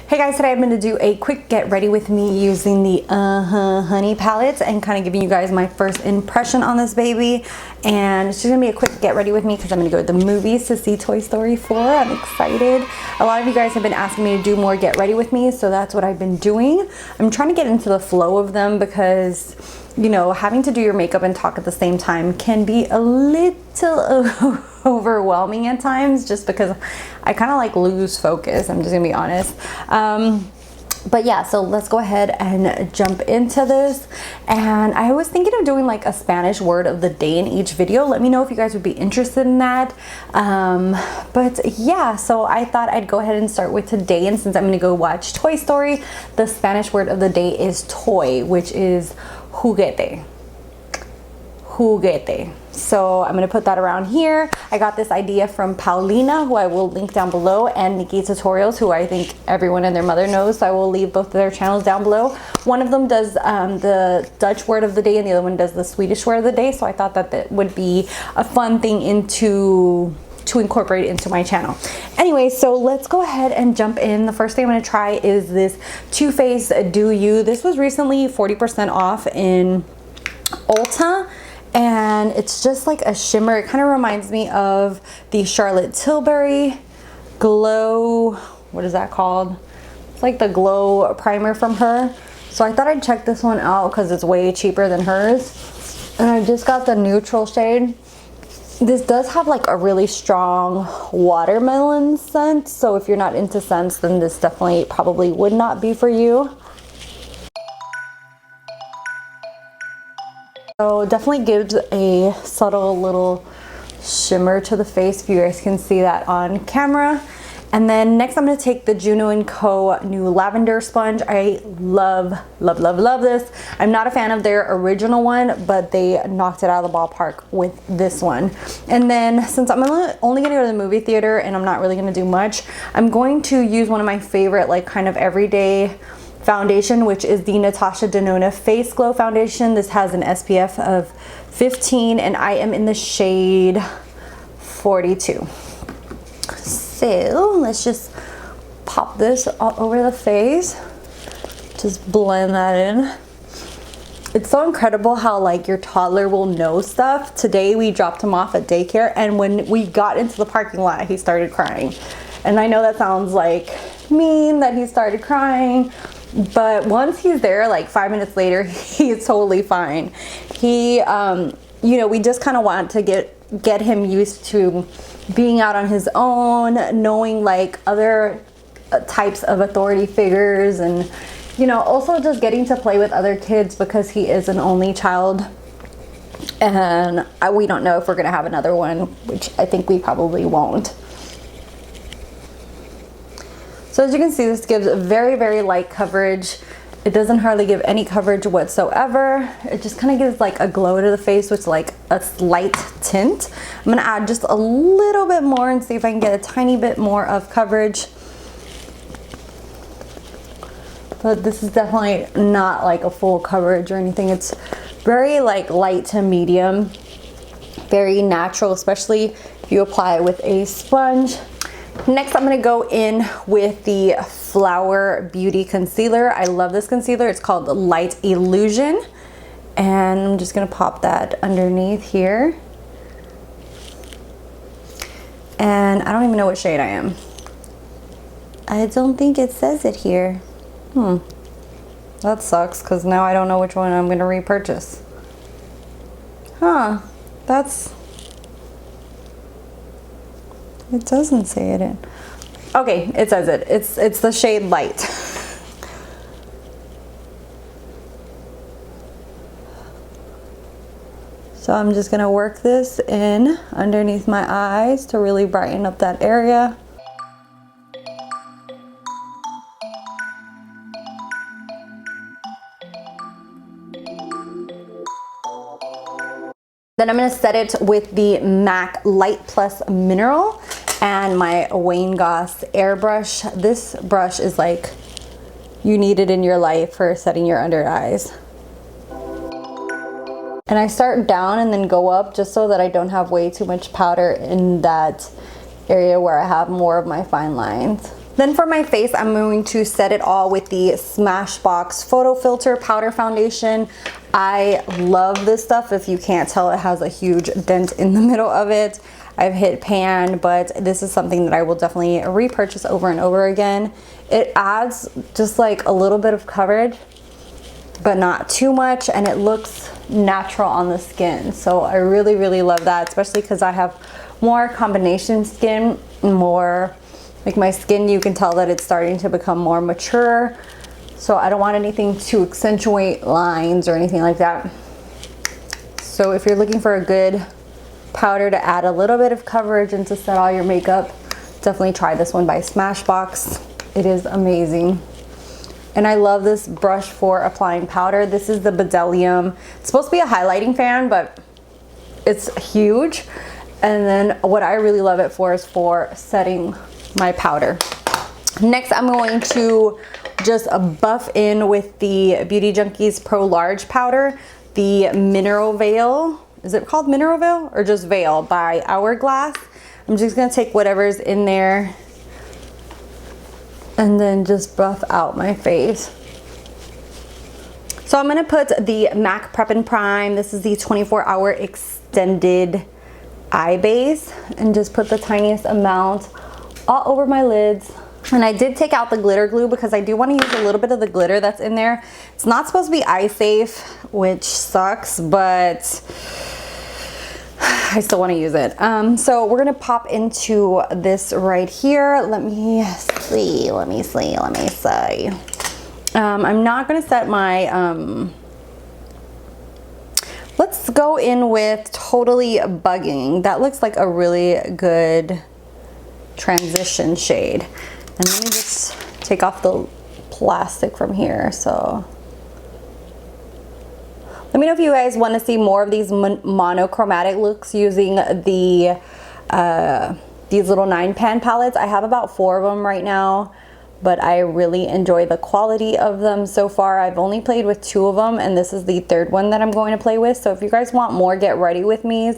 Hey guys, today I'm going to do a quick get ready with me using the Honey palette and kind of giving you guys my first impression on this baby. And it's just going to be a quick get ready with me because I'm going to go to the movies to see Toy Story 4. I'm excited. A lot of you guys have been asking me to do more get ready with me, so that's what I've been doing. I'm trying to get into the flow of them because, you know, having to do your makeup and talk at the same time can be a little overwhelming at times, just because I kind of like lose focus. I'm just gonna be honest. But yeah, so let's go ahead and jump into this. And I was thinking of doing like a Spanish word of the day in each video. Let me know if you guys would be interested in that. But yeah, so I thought I'd go ahead and start with today. And since I'm gonna go watch Toy Story, the Spanish word of the day is toy, which is juguete. Juguete. So I'm gonna put that around here. I got this idea from Paulina, who I will link down below, and Nikkietutorials, who I think everyone and their mother knows. So I will leave both of their channels down below. One of them does the Dutch word of the day and the other one does the Swedish word of the day. So I thought that that would be a fun thing to incorporate into my channel. Anyway, so let's go ahead and jump in. The first thing I'm gonna try is this Too Faced Do You. This was recently 40% off in Ulta. And it's just like a shimmer. It kind of reminds me of the Charlotte Tilbury Glow, what is that called? It's like the Glow primer from her. So I thought I'd check this one out because it's way cheaper than hers. And I just got the neutral shade. This does have like a really strong watermelon scent. So if you're not into scents, then this definitely probably would not be for you. So definitely gives a subtle little shimmer to the face, if you guys can see that on camera. And then next I'm going to take the Juno & Co. new lavender sponge. I love this. I'm not a fan of their original one, but they knocked it out of the ballpark with this one. And then since I'm only going to go to the movie theater and I'm not really going to do much, I'm going to use one of my favorite like kind of everyday foundation, which is the Natasha Denona Face Glow Foundation. This has an SPF of 15 and I am in the shade 42. So let's just pop this all over the face. Just blend that in. It's so incredible how like your toddler will know stuff. Today we dropped him off at daycare and when we got into the parking lot, he started crying. And I know that sounds like mean that he started crying, but once he's there, like 5 minutes later, he's totally fine. He, you know, we just kind of want to get him used to being out on his own, knowing like other types of authority figures, and, you know, also just getting to play with other kids because he is an only child. And we don't know if we're going to have another one, which I think we probably won't. So as you can see, this gives very light coverage. It doesn't hardly give any coverage whatsoever. It just kind of gives like a glow to the face with like a slight tint. I'm gonna add just a little bit more and see if I can get a tiny bit more of coverage. But this is definitely not like a full coverage or anything. It's very like light to medium, very natural, especially if you apply it with a sponge. Next, I'm gonna go in with the Flower Beauty Concealer. I love this concealer. It's called Light Illusion. And I'm just gonna pop that underneath here. And I don't even know what shade I am. I don't think it says it here. That sucks, because now I don't know which one I'm gonna repurchase. Huh, it doesn't say it in. Okay, it says it. It's the shade Light. So I'm just gonna work this in underneath my eyes to really brighten up that area. Then I'm gonna set it with the MAC Light Plus Mineral and my Wayne Goss airbrush. This brush is like, you need it in your life for setting your under eyes. And I start down and then go up just so that I don't have way too much powder in that area where I have more of my fine lines. Then for my face, I'm going to set it all with the Smashbox Photo Filter Powder Foundation. I love this stuff. If you can't tell, it has a huge dent in the middle of it. I've hit pan, but this is something that I will definitely repurchase over and over again. It adds just like a little bit of coverage, but not too much, and it looks natural on the skin. So I really, really love that, especially because I have more combination skin, more like my skin, you can tell that it's starting to become more mature. So I don't want anything to accentuate lines or anything like that. So if you're looking for a good powder to add a little bit of coverage and to set all your makeup, definitely try this one by Smashbox. It is amazing. And I love this brush for applying powder. This is the Bdellium. It's supposed to be a highlighting fan, but it's huge. And then what I really love it for is for setting my powder. Next, I'm going to just buff in with the Beauty Junkies Pro Large powder, the Mineral Veil. Is it called Mineral Veil or just Veil by Hourglass? I'm just gonna take whatever's in there and then just buff out my face. So I'm gonna put the MAC Prep and Prime. This is the 24-hour extended eye base, and just put the tiniest amount all over my lids. And I did take out the glitter glue because I do want to use a little bit of the glitter that's in there. It's not supposed to be eye safe, which sucks, but I still want to use it. So we're gonna pop into this right here. Let me see. I'm not gonna set my let's go in with Totally Bugging. That looks like a really good transition shade. And let me just take off the plastic from here. So let me know if you guys want to see more of these monochromatic looks using the these little 9-pan palettes. I have about 4 of them right now, but I really enjoy the quality of them so far. I've only played with 2 of them, and this is the 3rd one that I'm going to play with. So if you guys want more get ready with me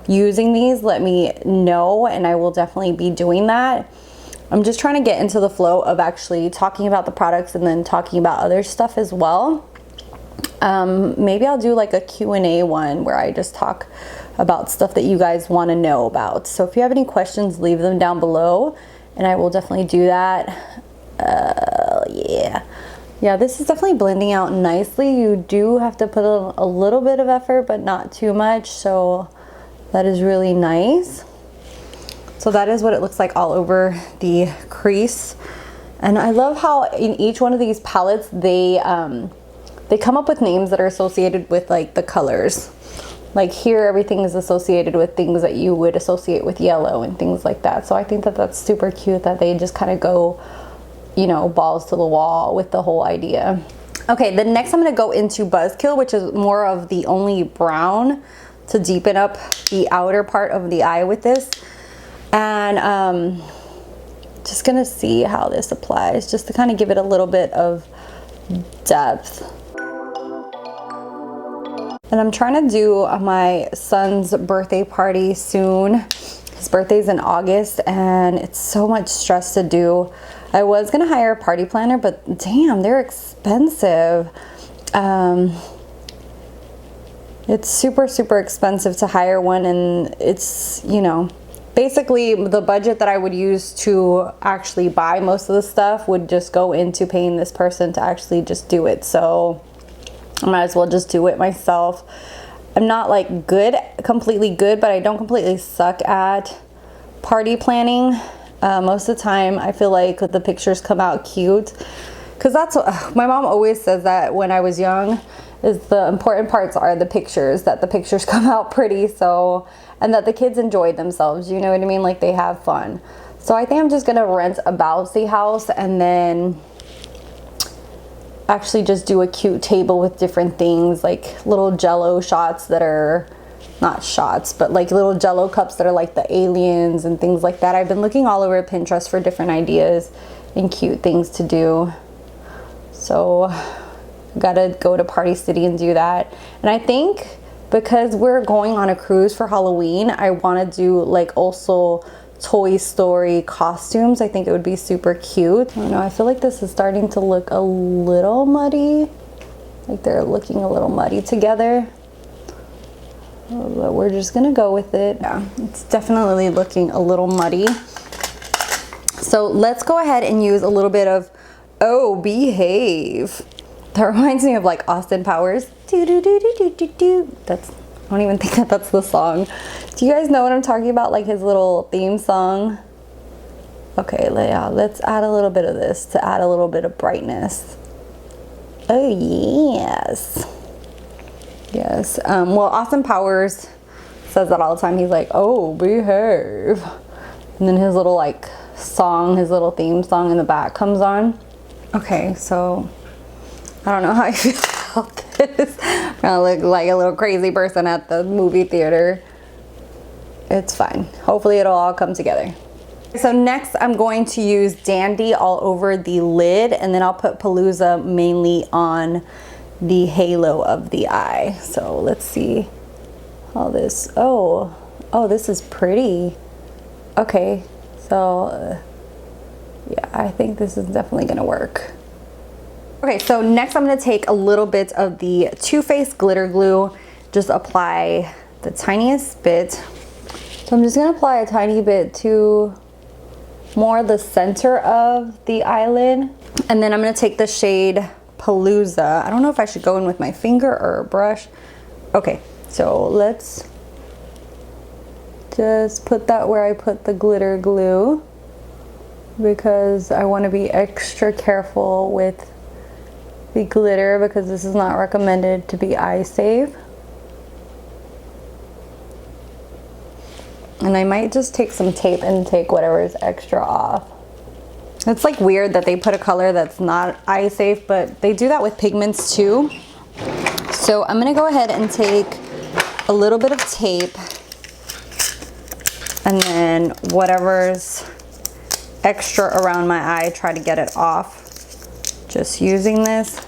using these, let me know, and I will definitely be doing that. I'm just trying to get into the flow of actually talking about the products and then talking about other stuff as well. Maybe I'll do like a Q&A one where I just talk about stuff that you guys want to know about. So if you have any questions, leave them down below and I will definitely do that. Yeah, this is definitely blending out nicely. You do have to put a little bit of effort, but not too much. So that is really nice. So that is what it looks like all over the crease. And I love how in each one of these palettes, they come up with names that are associated with like the colors. Like here, everything is associated with things that you would associate with yellow and things like that. So I think that that's super cute that they just kind of go, you know, balls to the wall with the whole idea. Okay, then next I'm gonna go into Buzzkill, which is more of the only brown to deepen up the outer part of the eye with this. And just gonna see how this applies, just to kind of give it a little bit of depth. And I'm trying to do my son's birthday party soon. His birthday's in August and it's so much stress to do. I was gonna hire a party planner, but damn, they're expensive. It's super, super expensive to hire one, and it's, you know, basically the budget that I would use to actually buy most of the stuff would just go into paying this person to actually just do it. So I might as well just do it myself. I'm not like completely good, but I don't completely suck at party planning. Most of the time I feel like the pictures come out cute, because that's what my mom always says, that when I was young is the important parts are the pictures, that the pictures come out pretty, so, and that the kids enjoy themselves, you know what I mean, like they have fun. So I think I'm just gonna rent a bouncy house and then actually just do a cute table with different things, like little jello shots that are not shots, but like little jello cups that are like the aliens and things like that. I've been looking all over Pinterest for different ideas and cute things to do. So gotta go to Party City and do that. And I think because we're going on a cruise for Halloween, I want to do like also Toy Story costumes. I think it would be super cute. I don't know, I feel like this is starting to look a little muddy. Like they're looking a little muddy together. But we're just gonna go with it. Yeah, it's definitely looking a little muddy. So let's go ahead and use a little bit of Oh Behave. That reminds me of like Austin Powers. That's, I don't even think that that's the song. Do you guys know what I'm talking about? Like his little theme song. Okay, yeah, let's add a little bit of this to add a little bit of brightness. Oh yes. Yes. Well, Austin Powers says that all the time. He's like, oh, behave. And then his little like song, his little theme song in the back comes on. Okay, so I don't know how I feel about this. I'm gonna look like a little crazy person at the movie theater. It's fine. Hopefully it'll all come together. So next I'm going to use Dandy all over the lid, and then I'll put Palooza mainly on the halo of the eye. So let's see how this, oh, this is pretty. Okay, so yeah, I think this is definitely gonna work. Okay, so next I'm gonna take a little bit of the Too Faced glitter glue, just apply the tiniest bit. So I'm just gonna apply a tiny bit to more the center of the eyelid. And then I'm gonna take the shade Palooza. I don't know if I should go in with my finger or a brush. Okay, so let's just put that where I put the glitter glue, because I want to be extra careful with the glitter because this is not recommended to be eye safe. And I might just take some tape and take whatever is extra off. It's like weird that they put a color that's not eye safe, but they do that with pigments too. So I'm gonna go ahead and take a little bit of tape, and then whatever's extra around my eye, try to get it off just using this.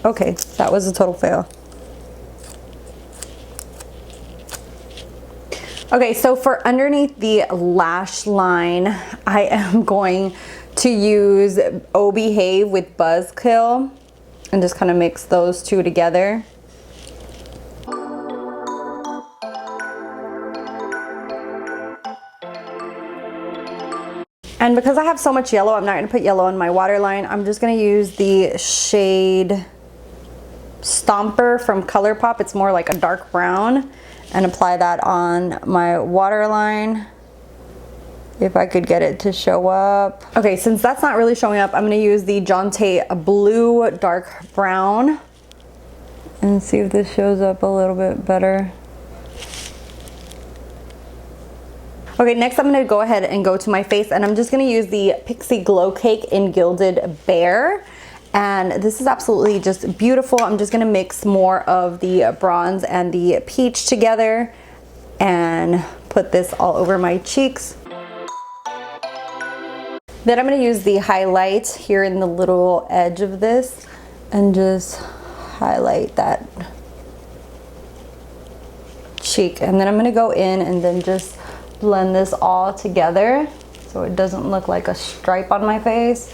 Okay, that was a total fail. Okay, so for underneath the lash line, I am going to use Oh Behave with Buzzkill and just kind of mix those two together. And because I have so much yellow, I'm not gonna put yellow on my waterline. I'm just gonna use the shade Stomper from ColourPop. It's more like a dark brown, and apply that on my waterline. If I could get it to show up. Okay, since that's not really showing up, I'm gonna use the Jonte Blue Dark Brown and see if this shows up a little bit better. Okay, next I'm gonna go ahead and go to my face, and I'm just gonna use the Pixie Glow Cake in Gilded Bear. And this is absolutely just beautiful. I'm just gonna mix more of the bronze and the peach together and put this all over my cheeks. Then I'm gonna use the highlight here in the little edge of this and just highlight that cheek. And then I'm gonna go in and then just blend this all together so it doesn't look like a stripe on my face.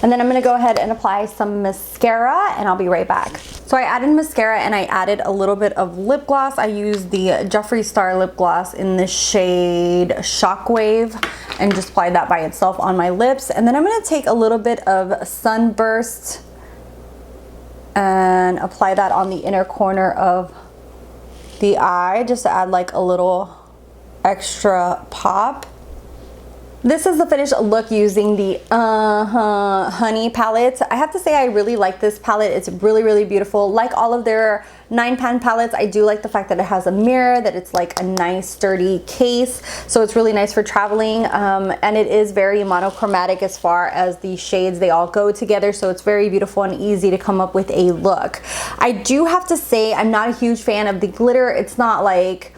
And then I'm gonna go ahead and apply some mascara, and I'll be right back. So I added mascara and I added a little bit of lip gloss. I used the Jeffree Star lip gloss in the shade Shockwave and just applied that by itself on my lips. And then I'm gonna take a little bit of Sunburst and apply that on the inner corner of the eye, just to add like a little extra pop. This is the finished look using the Honey palette. I have to say I really like this palette. It's really, really beautiful. Like all of their 9-pan palettes, I do like the fact that it has a mirror, that it's like a nice sturdy case. So it's really nice for traveling. And it is very monochromatic as far as the shades. They all go together. So it's very beautiful and easy to come up with a look. I do have to say I'm not a huge fan of the glitter. It's not like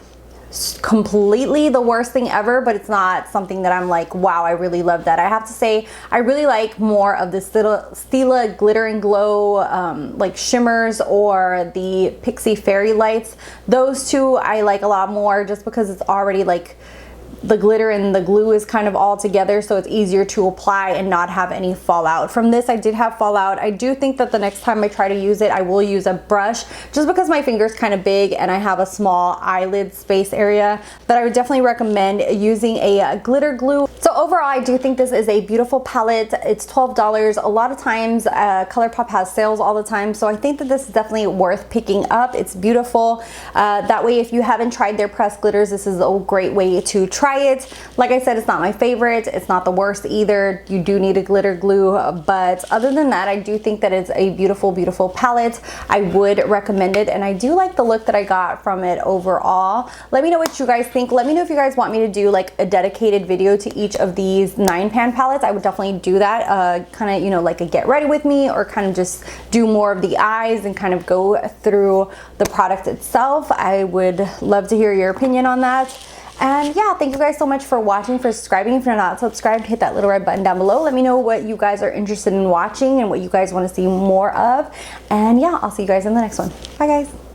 completely the worst thing ever, but it's not something that I'm like, wow, I really love that. I have to say, I really like more of the Stila Glitter and Glow like shimmers, or the Pixie Fairy Lights. Those two I like a lot more, just because it's already like the glitter and the glue is kind of all together, so it's easier to apply and not have any fallout. From this, I did have fallout. I do think that the next time I try to use it, I will use a brush, just because my finger's kind of big and I have a small eyelid space area. But I would definitely recommend using a glitter glue. So overall, I do think this is a beautiful palette. It's $12. A lot of times ColourPop has sales all the time, so I think that this is definitely worth picking up. It's beautiful. That way, if you haven't tried their pressed glitters, this is a great way to try it. Like I said, it's not my favorite. It's not the worst either. You do need a glitter glue, but other than that, I do think that it's a beautiful, beautiful palette. I would recommend it, and I do like the look that I got from it overall. Let me know what you guys think. Let me know if you guys want me to do like a dedicated video to each of these 9-pan palettes. I would definitely do that, kind of, you know, like a get ready with me, or kind of just do more of the eyes and kind of go through the product itself. I would love to hear your opinion on that. And yeah, thank you guys so much for watching, for subscribing. If you're not subscribed, hit that little red button down below. Let me know what you guys are interested in watching and what you guys want to see more of. And yeah, I'll see you guys in the next one. Bye guys.